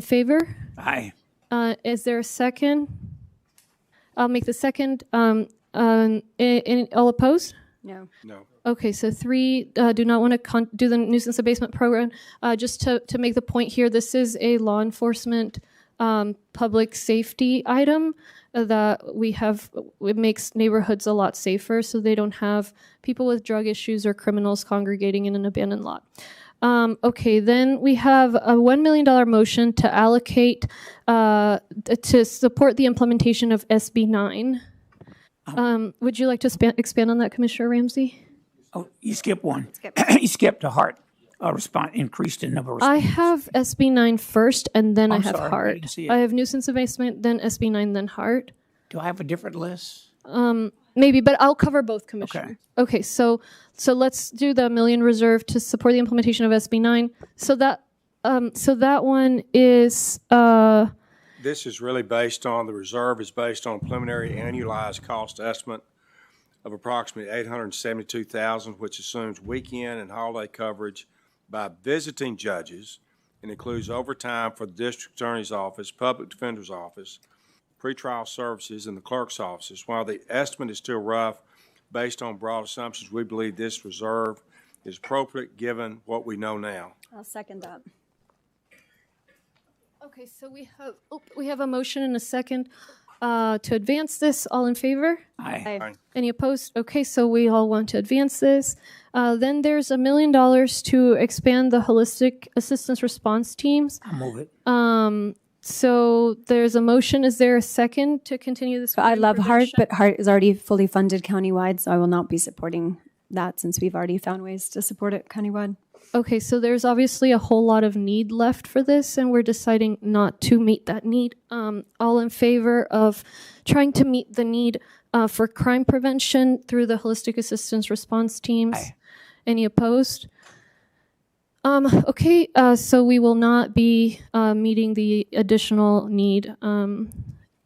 In favor? Aye. Is there a second? I'll make the second. All opposed? No. No. Okay, so 3 do not want to do the nuisance abatement program. Just to make the point here, this is a law enforcement public safety item that we have. It makes neighborhoods a lot safer, so they don't have people with drug issues or criminals congregating in an abandoned lot. Okay, then we have a $1 million motion to allocate to support the implementation of SB 9. Would you like to expand on that, Commissioner Ramsey? Oh, you skipped one. Skip. You skipped a heart response, increased in number of I responses. have SB 9 first, and then I I'm have sorry, I HART. didn't see it. I have nuisance abatement, then SB 9, then HART. Do I have a different list? Maybe, but I'll cover both, Commissioner. Okay, so let's do the $1 million reserve to support the implementation of SB 9. So that one is This is really based on, the reserve is based on preliminary annualized cost estimate of approximately $872,000, which assumes weekend and holiday coverage by visiting judges and includes overtime for the district attorney's office, public defender's office, pretrial services, and the clerk's offices. While the estimate is still rough, based on broad assumptions, we believe this reserve is appropriate given what we know now. I'll second that. okay. So we have a motion and a second to advance this. All in favor? Aye. Aye. Any opposed? Okay, so we all want to advance this. Then there's $1 million to expand the holistic assistance response teams. I'll move it. So there's a motion. Is there a second to continue this? I love HART, prevention? but HART is already fully funded countywide, so I will not be supporting that since we've already found ways to support it countywide. Okay, so there's obviously a whole lot of need left for this, and we're deciding not to meet that need. All in favor of trying to meet the need for crime prevention through the holistic assistance response teams? Aye. Any opposed? Okay, so we will not be meeting the additional need.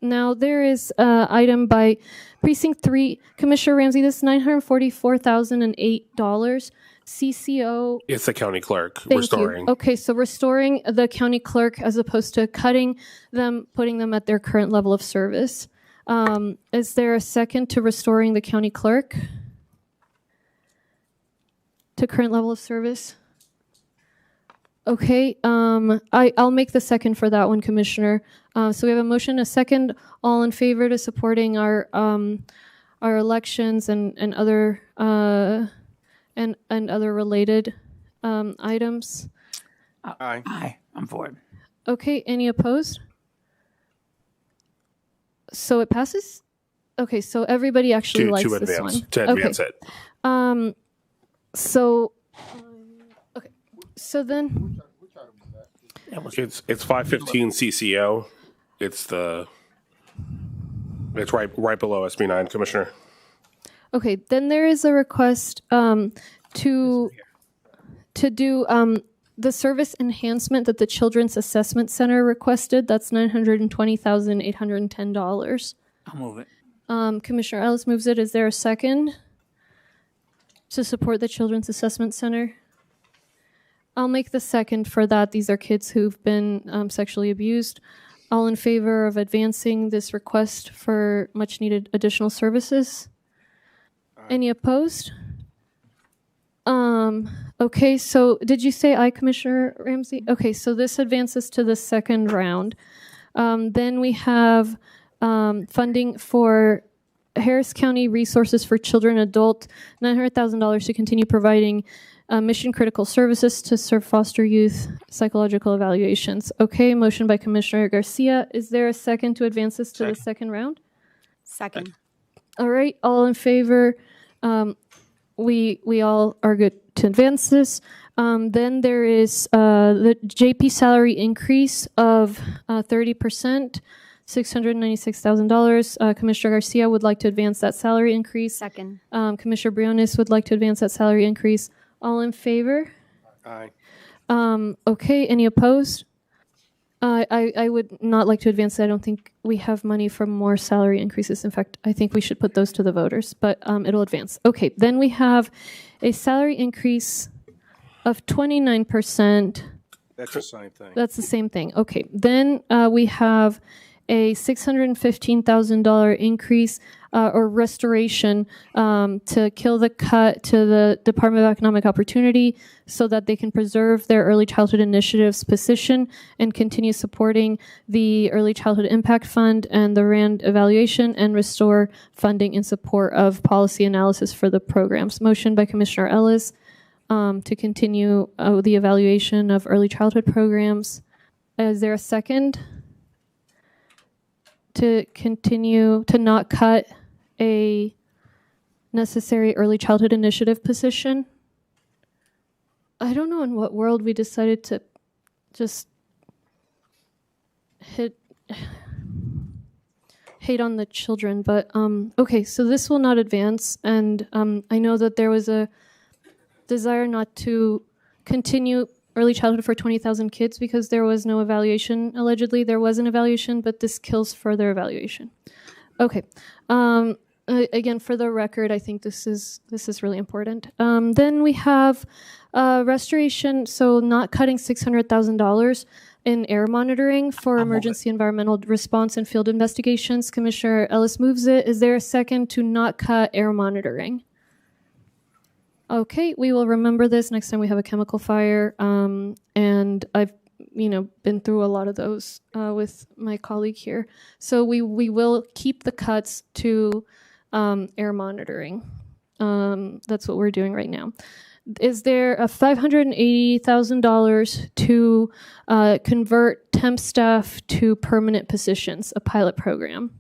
Now there is an item by Precinct 3. Commissioner Ramsey, this is $944,008. CCO. It's the county clerk Thank restoring. you. Okay, so restoring the county clerk as opposed to cutting them, putting them at their current level of service. Is there a second to restoring the county clerk to current level of service? Okay, I'll make the second for that one, Commissioner. So we have a motion, a second. All in favor to supporting our elections and other and other related items. Aye. Aye. I'm for it. Okay, any opposed? So it passes? Okay, so everybody actually likes To this advance, one. to advance it. Okay, so then, It's 515 CCO. It's right below SB 9, Commissioner. okay, then there is a request to do the service enhancement that the Children's Assessment Center requested. That's $920,810. I'll move it. Commissioner Ellis moves it. Is there a second to support the Children's Assessment Center? I'll make the second for that. These are kids who've been sexually abused. All in favor of advancing this request for much needed additional services? Any opposed? Okay, so did you say aye, Commissioner Ramsey? Okay, so this advances to the second round. Then we have funding for Harris County Resources for Children and Adult, $900,000 to continue providing mission-critical services to serve foster youth psychological evaluations. Okay, motion by Commissioner Garcia. Is there a second to advance this to the second round? Second. All right, all in favor? We all are good to advance this. Then there is the JP salary increase of 30%, $696,000. Commissioner Garcia would like to advance that salary increase. Second. Commissioner Briones would like to advance that salary increase. All in favor? Aye. Okay, any opposed? I would not like to advance it. I don't think we have money for more salary increases. In fact, I think we should put those to the voters, but it'll advance. Okay, then we have a salary increase of 29%. That's the same thing. That's the same thing. Okay. Then we have a $615,000 increase or restoration to kill the cut to the Department of Economic Opportunity so that they can preserve their early childhood initiatives position and continue supporting the Early Childhood Impact Fund and the RAND evaluation and restore funding in support of policy analysis for the programs. Motion by Commissioner Ellis to continue the evaluation of early childhood programs. Is there a second? To continue to not cut a necessary early childhood initiative position. I don't know in what world we decided to just hate on the children, but okay, so this will not advance, and I know that there was a desire not to continue early childhood for 20,000 kids because there was no evaluation. Allegedly, there was an evaluation, but this kills further evaluation. Okay. Again, for the record, I think this is really important. Then we have restoration, so not cutting $600,000 in air monitoring for emergency environmental response and field investigations. Commissioner Ellis moves it. Is there a second to not cut air monitoring? Okay, we will remember this next time we have a chemical fire. And I've, been through a lot of those with my colleague here. So we will keep the cuts to air monitoring. That's what we're doing right now. Is there a $580,000 to convert temp staff to permanent positions, a pilot program?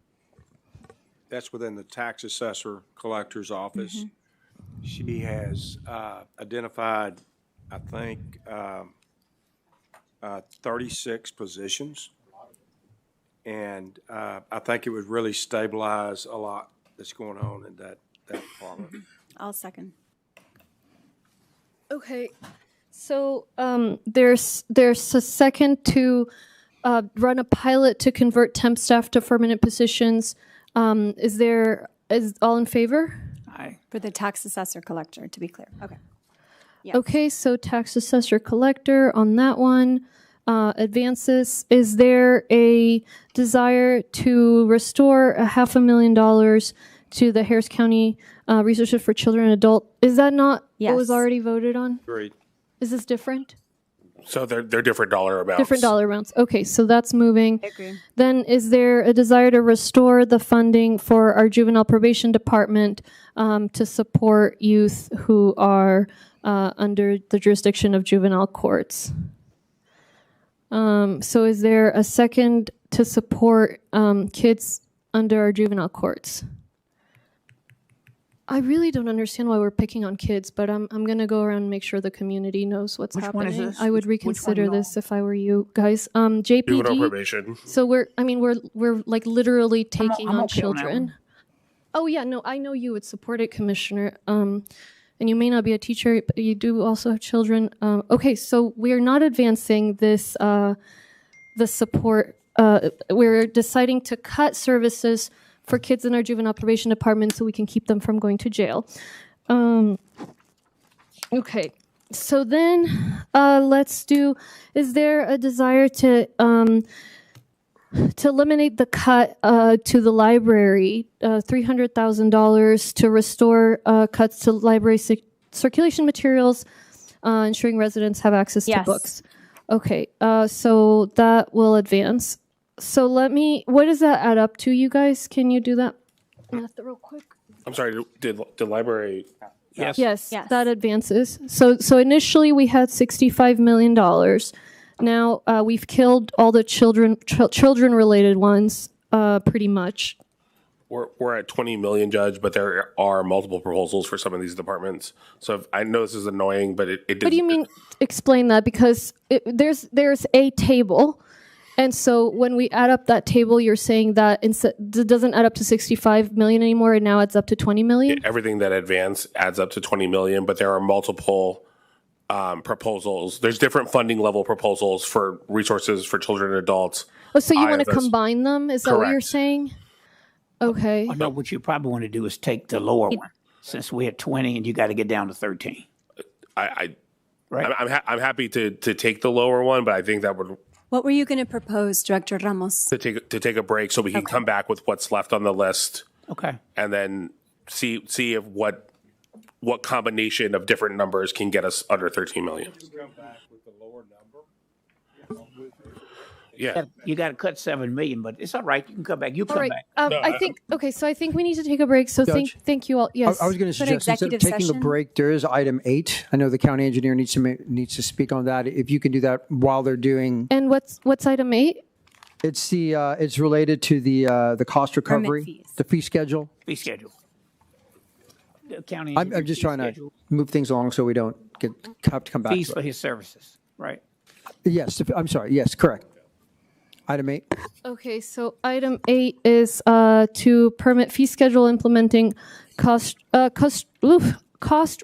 That's within the tax assessor collector's office. Mm-hmm. She has identified, I think, 36 positions. And I think it would really stabilize a lot that's going on in that department. I'll second. Okay. So there's a second to run a pilot to convert temp staff to permanent positions. Is all in favor? Aye. For the tax assessor collector, to be clear. Okay. Yes. Okay, so tax assessor collector on that one advances. Is there a desire to restore $500,000 to the Harris County Resources for Children and Adult? Is that not what was already voted on? Agreed. Is this different? So they're different dollar amounts. Different dollar amounts. Okay, so that's moving. I agree. Then is there a desire to restore the funding for our juvenile probation department to support youth who are under the jurisdiction of juvenile courts? So is there a second to support kids under our juvenile courts? I really don't understand why we're picking on kids, but I'm going to go around and make sure the community knows what's Which one happening. is this? I would Which one reconsider you all? this if I were you guys. JPD. Juvenile probation. So we're like literally taking I'm on okay on that children. one. Oh yeah, no, I know you would support it, Commissioner. And you may not be a teacher, but you do also have children. Okay, so we're not advancing this the support. We're deciding to cut services for kids in our juvenile probation department so we can keep them from going to jail. Okay, so then let's do, is there a desire to eliminate the cut to the library, $300,000 to restore cuts to library circulation materials, ensuring residents have access to books? Okay, so that will advance. So what does that add up to, you guys? Can you do that math real quick? I'm sorry, did the library... Yes. Yes, that advances. So initially we had $65 million. Now we've killed all the children-related ones pretty much. We're at 20 million, Judge, but there are multiple proposals for some of these departments. So I know this is annoying, but it What do you mean? Explain that, because there's a table. And so when we add up that table, you're saying that it doesn't add up to 65 million anymore, and now it's up to 20 million? Everything that adds up to 20 million, but there are multiple proposals. There's different funding level proposals for resources for children and adults. Oh, so you want to combine them? Is that what you're Correct. saying? Okay. No, what you probably want to do is take the lower one, since we're at 20 and you got to get down to 13. I right? I'm happy to take the lower one, but I think that would What were you going to propose, Director Ramos? to take a break so we can come back with what's left on the list Okay. and then see if what combination of different numbers can get us under 13 million. Come back with the lower number. Yeah. You got to cut 7 million, but it's all right. You can come back. You All come right. back. I think okay. So I think we need to take a break. So Judge? thank you all. Yes. I was going to an suggest instead of executive taking session? the break, there is item 8. I know the county engineer needs to speak on that. If you can do that while they're doing, And what's item 8? it's related to the cost recovery, fees. the fee schedule. Fee schedule. The county. I'm just fee trying to schedule, move things along so we don't have to come back. Fees to for it. his services, right? Yes, I'm sorry. Yes, correct. Item 8. Okay, so item 8 is to permit fee schedule implementing cost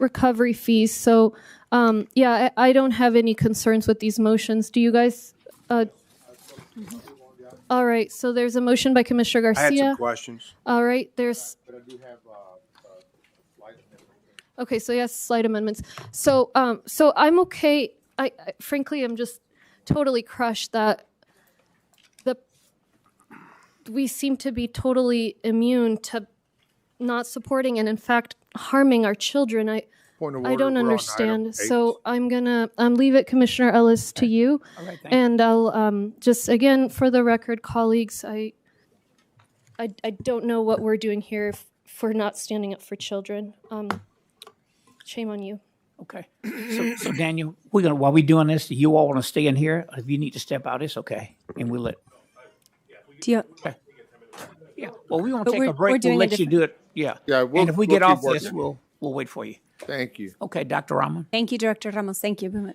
recovery fees. So, I don't have any concerns with these motions. Do you guys? All right, so there's a motion by Commissioner I had Garcia. some questions. All right, there's. Okay, so yes, slight amendments. So I'm okay. I frankly, I'm just totally crushed that we seem to be totally immune to not supporting and in fact harming our children. I don't understand. So I'm gonna leave it, Commissioner Ellis, to you. All right, thank you. And I'll just again for the record, colleagues, I don't know what we're doing here for not standing up for children. Shame on you. Okay. So Daniel, while we're doing this, you all want to stay in here? If you need to step out, it's okay. And we'll let. Do you, Yeah. Well, we want But to take we're a break. We'll doing a let you do it. Yeah. Yeah, And if we we'll get off keep this, working. we'll wait for you. Thank you. Okay, Dr. Rahman. thank you, Director Ramos. Thank you.